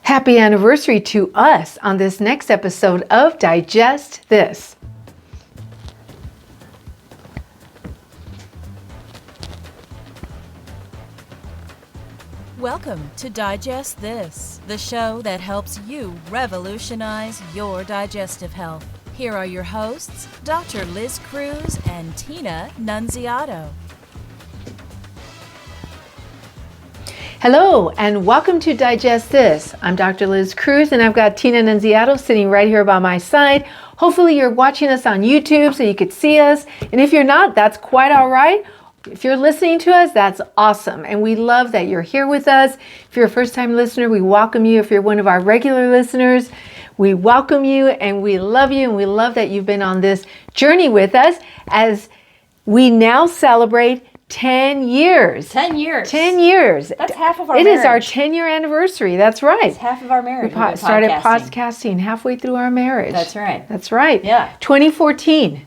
Happy anniversary to us on this next episode of Digest This. Welcome to Digest This, the show that helps you revolutionize your digestive health. Here are your hosts, Dr. Liz Cruz and Tina Nunziato. Hello, and welcome to Digest This. I'm Dr. Liz Cruz, and I've got Tina Nunziato sitting right here by my side. Hopefully you're watching us on YouTube so you could see us. And if you're not, that's quite all right. If you're listening to us, that's awesome. And we love that you're here with us. If you're a first-time listener, we welcome you. If you're one of our regular listeners, we welcome you and we love you. And we love that you've been on this journey with us as we now celebrate 10 years. 10 years. 10 years. That's half of our marriage. It is our 10-year anniversary. That's right. It's half of our marriage. We started podcasting halfway through our marriage. That's right. That's right. Yeah. 2014.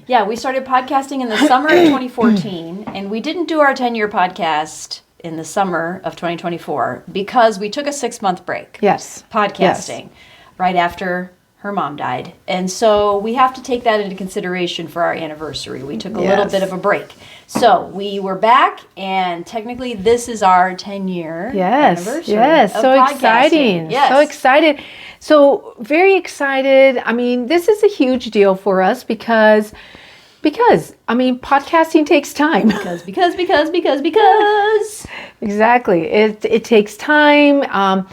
Yeah, we started podcasting in the summer of 2014, and we didn't do our 10-year podcast in the summer of 2024 because we took a 6-month break. Yes. Podcasting right after her mom died. And so we have to take that into consideration for our anniversary. We took a little bit of a break. So we were back, and technically this is our 10-year anniversary. Yes, so podcasting. Exciting. Yes. So excited. So very excited. I mean, this is a huge deal for us because I mean, podcasting takes time. Because. Exactly. It takes time.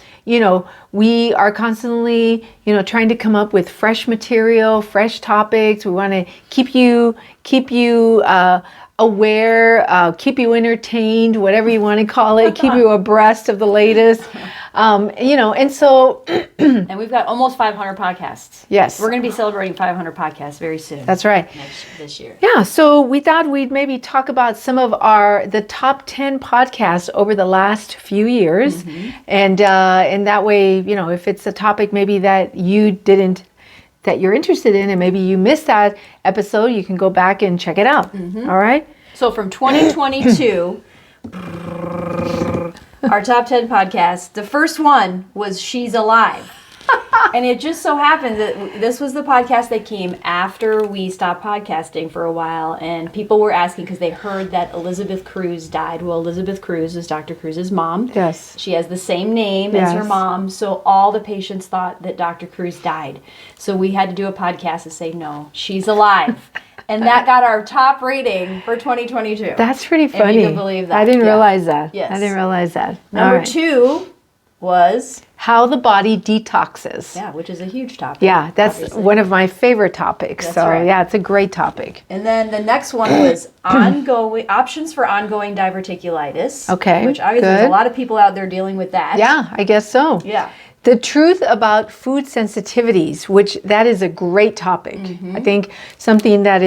We are constantly, trying to come up with fresh material, fresh topics. We want to keep you aware, keep you entertained, whatever you want to call it, keep you abreast of the latest. And so. And we've got almost 500 podcasts. Yes. We're going to be celebrating 500 podcasts very soon. That's right. This year. Yeah. So we thought we'd maybe talk about some of the top 10 podcasts over the last few years. Mm-hmm. And that way, if it's a topic maybe that you're interested in and maybe you missed that episode, you can go back and check it out. Mm-hmm. All right. So from 2022, our top 10 podcasts, the first one was She's Alive. And it just so happened that this was the podcast that came after we stopped podcasting for a while, and people were asking because they heard that Elizabeth Cruz died. Well, Elizabeth Cruz is Dr. Cruz's mom. Yes. She has the same name as her mom, so all the patients thought that Dr. Cruz died. So we had to do a podcast to say, no, she's alive. And that got our top rating for 2022. That's pretty funny. If you can believe that. I didn't realize that. Yes. I didn't realize that. Number 2 was how the body detoxes. Yeah, which is a huge topic. Yeah, that's obviously one of my favorite topics. That's right. Yeah, it's a great topic. And then the next one was options for ongoing diverticulitis. Okay, which obviously there's a lot of people out there dealing with that. Yeah, I guess so. Yeah. The truth about food sensitivities, which that is a great topic. Mm-hmm. I think something that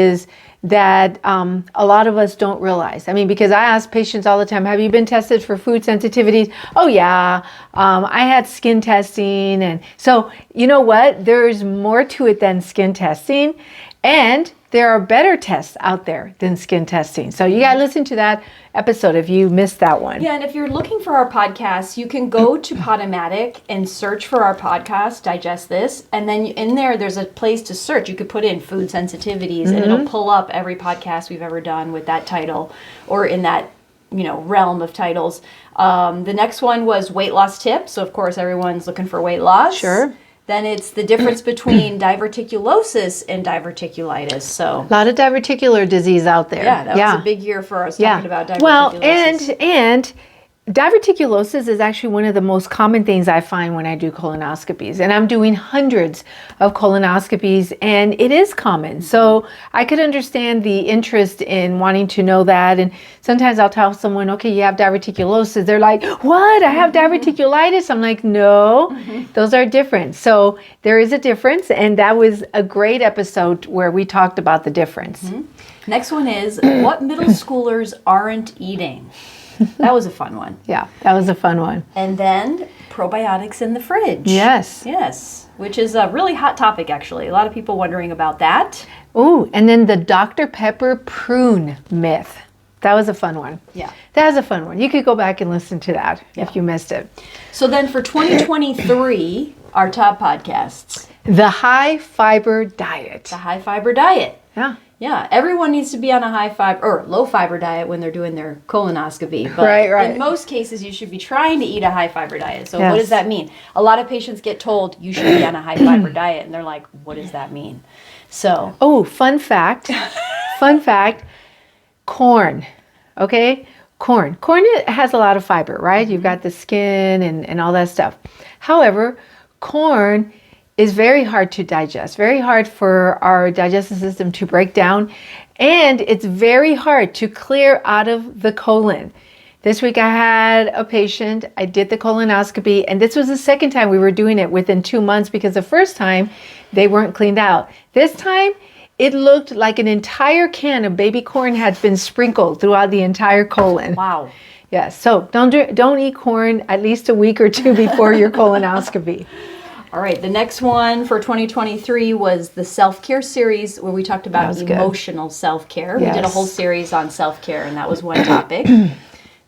a lot of us don't realize. I mean, because I ask patients all the time, have you been tested for food sensitivities? Oh yeah, I had skin testing. And so, you know what? There's more to it than skin testing. And there are better tests out there than skin testing. So you got to listen to that episode if you missed that one. Yeah, and if you're looking for our podcast, you can go to Podomatic and search for our podcast, Digest This, and then in there's a place to search. You could put in food sensitivities, and it'll pull up every podcast we've ever done with that title or in that realm of titles. The next one was weight loss tips. So of course everyone's looking for weight loss. Sure. Then it's the difference between diverticulosis and diverticulitis. So a lot of diverticular disease out there. Yeah, that was a big year for us talking about diverticulosis. Well, and diverticulosis is actually one of the most common things I find when I do colonoscopies. And I'm doing hundreds of colonoscopies, and it is common. So I could understand the interest in wanting to know that. And sometimes I'll tell someone, okay, you have diverticulosis. They're like, what? I have diverticulitis? I'm like, no, those are different. So there is a difference. And that was a great episode where we talked about the difference. Mm-hmm. Next one is what middle schoolers aren't eating. That was a fun one. Yeah, that was a fun one. And then probiotics in the fridge. Yes. Yes, which is a really hot topic, actually. A lot of people wondering about that. Oh, and then the Dr. Pepper prune myth. That was a fun one. Yeah. That was a fun one. You could go back and listen to that if you missed it. So then for 2023, our top podcasts, The high fiber diet. the high fiber diet. Yeah. Yeah, everyone needs to be on a high fiber or low fiber diet when they're doing their colonoscopy. But Right. in most cases, you should be trying to eat a high fiber diet. So Yes. what does that mean? A lot of patients get told you should be on a high fiber diet, and they're like, "What does that mean?" So Oh, fun fact. Fun fact. Corn. Okay? Corn. Corn has a lot of fiber, right? You've got the skin and all that stuff. However, corn is very hard to digest, very hard for our digestive system to break down, and it's very hard to clear out of the colon. This week I had a patient, I did the colonoscopy, and this was the second time we were doing it within 2 months because the first time they weren't cleaned out. This time it looked like an entire can of baby corn had been sprinkled throughout the entire colon. wow. Yes, so don't eat corn at least a week or two before your colonoscopy. All right, the next one for 2023 was the self-care series where we talked about was good. emotional self-care. We did a Yes. whole series on self-care, and that was one topic.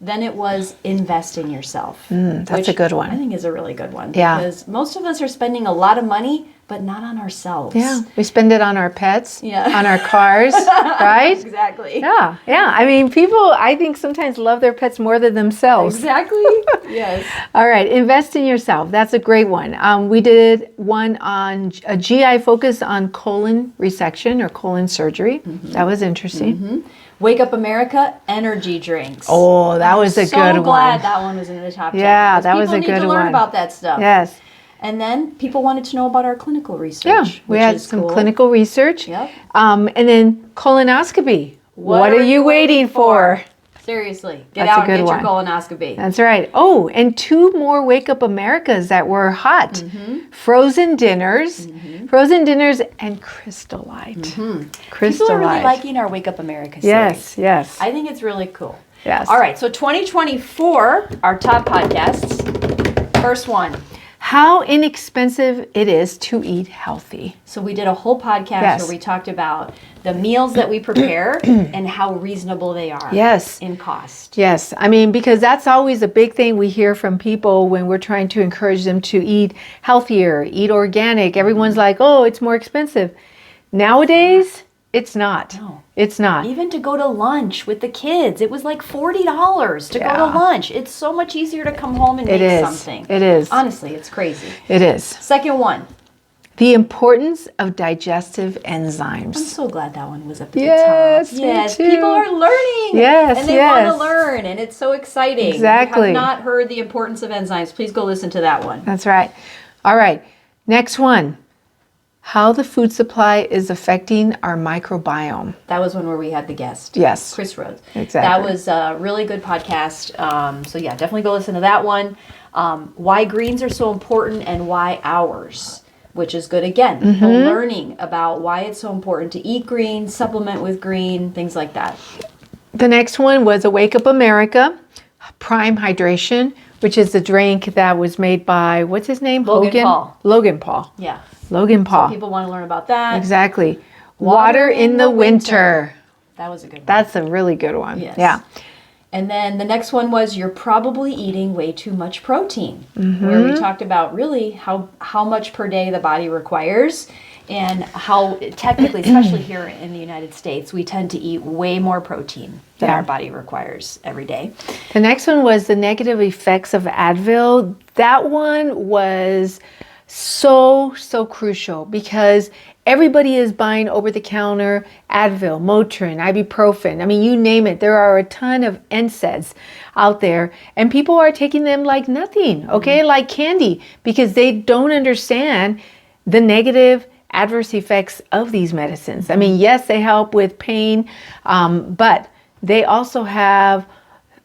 Then it was invest in yourself. That's which a good one. I think is a really good one. Yeah. Because most of us are spending a lot of money, but not on ourselves. Yeah, we spend it on our pets, Yeah. on our cars, right? Exactly. Yeah, yeah. I mean, people, I think sometimes love their pets more than themselves. Exactly. Yes. All right, invest in yourself. That's a great one. We did one on a GI focus on colon resection or colon surgery. That was interesting. Wake Up America energy drinks. Oh, that was a so good glad one. that one was in the top 10. Yeah, because that was a people need good to learn one. about that stuff. Yes. And then people wanted to know about our clinical research. Yeah, we which had is some cool. clinical research. Yep. And then colonoscopy. What are you waiting for? Seriously, get That's a out and good get your one. colonoscopy. That's right. Oh, and 2 more Wake Up Americas that were hot. Mm-hmm. Frozen dinners. Frozen dinners and Crystal Light. Crystal People are really Light. liking our Wake Up America series. Yes, yes. I think it's really cool. Yes. All right, so 2024, our top podcasts. First one. How inexpensive it is to eat healthy. So we did a whole podcast Yes. where we talked about the meals that we prepare and how reasonable they are. Yes. In cost. Yes, I mean, because that's always a big thing we hear from people when we're trying to encourage them to eat healthier, eat organic. Everyone's like, oh, it's more expensive. Nowadays, it's not. No. It's not. Even to go to lunch with the kids, it was like $40 to go Yeah. to lunch. It's so much easier to come home and It make is. something. It is. Honestly, it's crazy. It is. Second one. The importance of digestive I'm enzymes. so glad that one was up at the Yes, top. me Yes, too. people are learning. Yes, and they yes. want to learn, and it's so exciting. Exactly. If you have not heard the importance of enzymes, please go listen to that one. That's right. All right. Next one. How the food supply is affecting our microbiome. That was one where we had the guest. Yes. Chris Rhodes. Exactly. That was a really good podcast. So yeah, definitely go listen to that one. Why greens are so important and why ours, which is good again. People learning about why it's so important to eat green, supplement with green, things like that. The next one was a Wake Up America Prime Hydration, which is the drink that was made by, what's his name? Logan Paul. Logan Paul. Yeah. Logan Paul. People want to learn about that. Exactly. Water in the winter. That was a good one. That's a really good one. Yes. Yeah. And then the next one was you're probably eating way too much protein, Mm-hmm. where we talked about really how much per day the body requires and how technically, especially here in the United States, we tend to eat way more protein than Yeah. our body requires every day. The next one was the negative effects of Advil. That one was so crucial because everybody is buying over-the-counter Advil, Motrin, ibuprofen. I mean, you name it. There are a ton of NSAIDs out there, and people are taking them like nothing, okay, like candy, because they don't understand the negative adverse effects of these medicines. I mean, yes, they help with pain, but they also have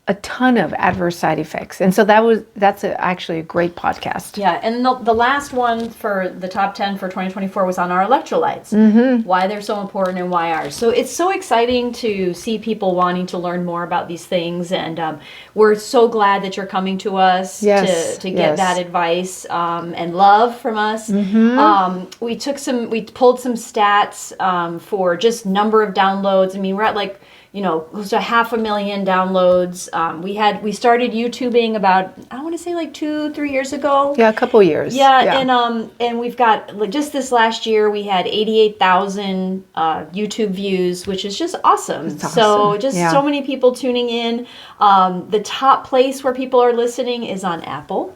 a ton of adverse side effects. And so that's actually a great podcast. Yeah, and the last one for the top 10 for 2024 was on our electrolytes, why they're so important and why ours. So it's so exciting to see people wanting to learn more about these things, and we're so glad that you're coming to us Yes, to get yes. that advice and love from us. We pulled some stats for just number of downloads. I mean, we're at like close to 500,000 downloads. We started YouTubing about, I want to say like 2-3 years ago. Yeah, a couple years. Yeah. And we've got, like, just this last year we had 88,000 YouTube views, which is just awesome. So just so many people tuning in. The top place where people are listening is on Apple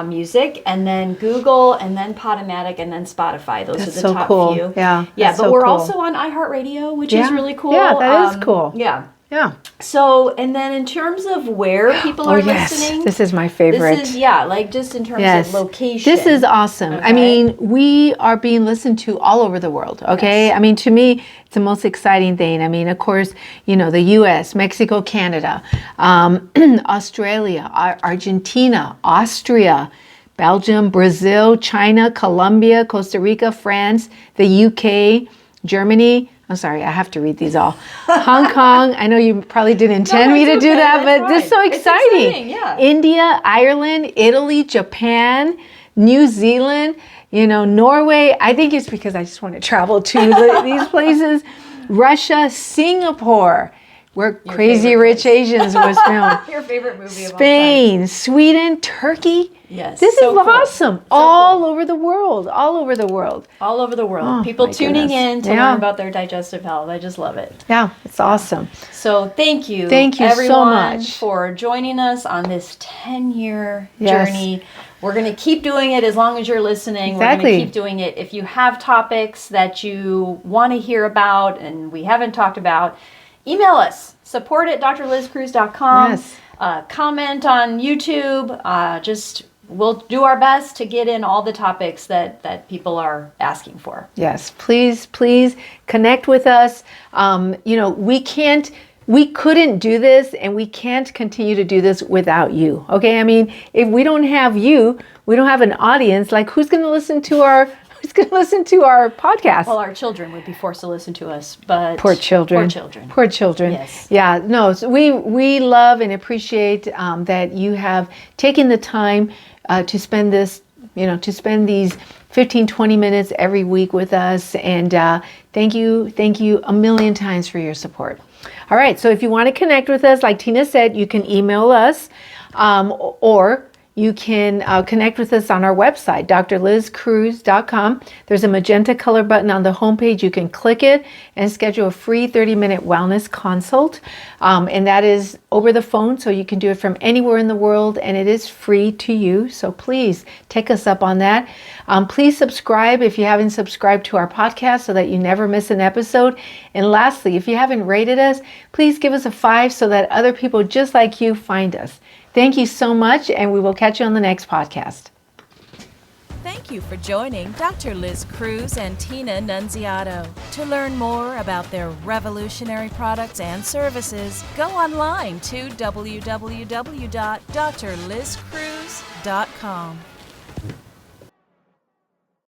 Music, and then Google, and then Podomatic, and then Spotify. Those are the top few. Yeah. Yeah, but we're also on iHeartRadio, which is really cool. Yeah, that is cool. Yeah. Yeah. So, and then in terms of where people are listening, this is my favorite. This is, like just in terms of location. This is awesome. Okay. I mean, we are being listened to all over the world. Okay. Yes. I mean, to me, it's the most exciting thing. I mean, of course, the U.S., Mexico, Canada, Australia, Argentina, Austria, Belgium, Brazil, China, Colombia, Costa Rica, France, the UK, Germany. I'm sorry, I have to read these all. Hong Kong. I know you probably didn't intend me to do that, but this is so exciting. Yeah. India, Ireland, Italy, Japan, New Zealand, Norway. I think it's because I just want to travel to these places. Russia, Singapore, where Crazy Rich Asians was filmed. Your favorite movie of all Spain, Sweden, Turkey. Yes. This is awesome. All over the world. All over the world. All over the world. People tuning in to learn about their digestive health. I just love it. Yeah, it's awesome. So thank you. Thank you everyone so much for joining us on this 10-year journey. We're going to keep doing it as long as you're listening. Exactly. We're going to keep doing it. If you have topics that you want to hear about and we haven't talked about, email us. support@drlizcruz.com. Yes. Comment on YouTube. We'll do our best to get in all the topics that people are asking for. Yes, please connect with us. We couldn't do this, and we can't continue to do this without you. Okay, I mean, if we don't have you, we don't have an audience. Like, who's going to listen to our podcast? Well, our children would be forced to listen to us, but Poor children. Yes. Yeah. No. So we love and appreciate that you have taken the time to spend this, to spend these 15-20 minutes every week with us, and thank you a million times for your support. All right. So if you want to connect with us, like Tina said, you can email us, or you can connect with us on our website, drlizcruz.com. There's a magenta color button on the homepage. You can click it and schedule a free 30-minute wellness consult. And that is over the phone, so you can do it from anywhere in the world, and it is free to you. So please take us up on that. Please subscribe if you haven't subscribed to our podcast so that you never miss an episode. And lastly, if you haven't rated us, please give us a 5 so that other people just like you find us. Thank you so much, and we will catch you on the next podcast. Thank you for joining Dr. Liz Cruz and Tina Nunziato. To learn more about their revolutionary products and services, go online to www.drlizcruz.com.